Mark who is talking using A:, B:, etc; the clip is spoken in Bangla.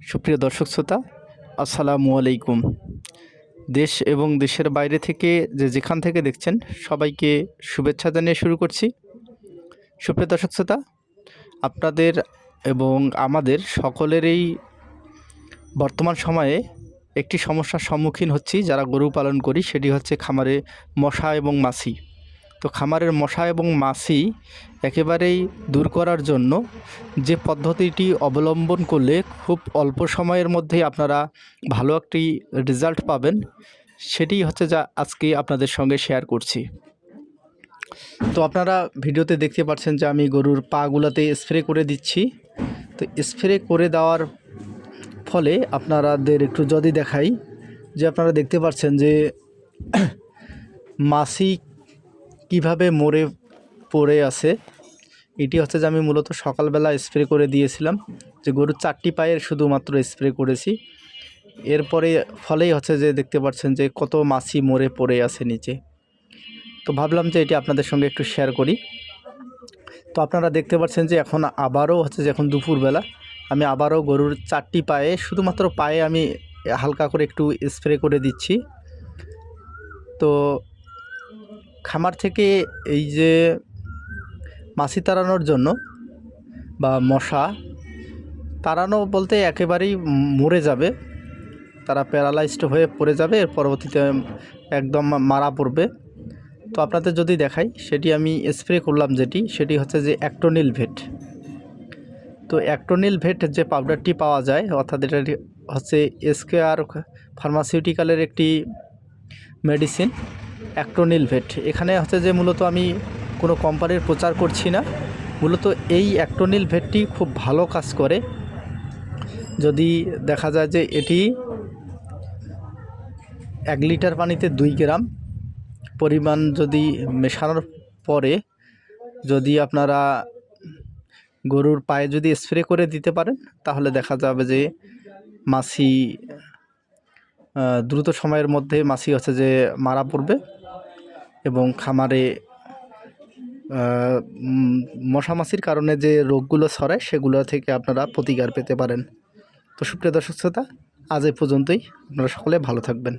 A: সুপ্রিয় দর্শক শ্রোতা, আসসালামু আলাইকুম। দেশ এবং দেশের বাইরে থেকে যেখান থেকে দেখছেন সবাইকে শুভেচ্ছা জানিয়ে শুরু করছি। সুপ্রিয় দর্শক শ্রোতা, আপনাদের এবং আমাদের সকলেরই বর্তমান সময়ে একটি সমস্যার সম্মুখীন হচ্ছি যারা গরু পালন করি, সেটি হচ্ছে খামারে মশা এবং মাছি। তো খামারের মশা এবং মাছি একেবারেই দূর করার জন্য যে পদ্ধতিটি অবলম্বন করলে খুব অল্প সময়ের মধ্যেই আপনারা ভালো একটি রেজাল্ট পাবেন, সেটি হচ্ছে যা আজকে আপনাদের সঙ্গে শেয়ার করছি। তো আপনারা ভিডিওতে দেখতে পাচ্ছেন যে আমি গরুর পাগুলাতে স্প্রে করে দিচ্ছি। তো স্প্রে করে দেওয়ার ফলে আপনাদের একটু যদি দেখাই, যে আপনারা দেখতে পাচ্ছেন যে মাছি কিভাবে মরে পড়ে আছে। এটি হচ্ছে যে আমি মূলত সকালবেলা স্প্রে করে দিয়েছিলাম, যে গরুর 4টি পায়ের শুধুমাত্র স্প্রে করেছি। এরপরে ফলেই হচ্ছে যে দেখতে পাচ্ছেন যে কত মাছি মরে পড়ে আছে নিচে। তো ভাবলাম যে এটি আপনাদের সঙ্গে একটু শেয়ার করি। তো আপনারা দেখতে পাচ্ছেন যে এখন আবারও হচ্ছে যে এখন দুপুরবেলা আমি আবারও গরুর 4টি পায়ে, শুধুমাত্র পায়ে আমি হালকা করে একটু স্প্রে করে দিচ্ছি। তো খামার থেকে এই যে মাছি তাড়ানোর জন্য বা মশা তাড়ানো বলতে একেবারেই মরে যাবে, তারা প্যারালাইজড হয়ে পড়ে যাবে, এর পরবর্তীতে একদম মারা পড়বে। তো আপনাদের যদি দেখাই, সেটি আমি স্প্রে করলাম, সেটি হচ্ছে যে অ্যাক্টোনিল ভেট। তো অ্যাক্টোনিল ভেট যে পাউডারটি পাওয়া যায়, অর্থাৎ এটা হচ্ছে এসকেআর ফার্মাসিউটিক্যালের একটি মেডিসিন অ্যাক্টোনিল ভেট। এখানে হচ্ছে যে মূলত আমি কোনো কোম্পানির প্রচার করছি না, মূলত এই অ্যাক্টোনিল ভেটটি খুব ভালো কাজ করে। যদি দেখা যায় যে এটি 1 লিটার পানিতে 2 গ্রাম পরিমাণ যদি মেশানোর পরে যদি আপনারা গরুর পায়ে যদি স্প্রে করে দিতে পারেন, তাহলে দেখা যাবে যে মাছি দ্রুত সময়ের মধ্যে মাছি হচ্ছে যে মারা পড়বে এবং খামারে মশামাছির কারণে যে রোগগুলো ছড়ায় সেগুলো থেকে আপনারা প্রতিকার পেতে পারেন। তো সুপ্রিয় দর্শক শ্রোতা, আজ এই পর্যন্তই। আপনারা সকলে ভালো থাকবেন।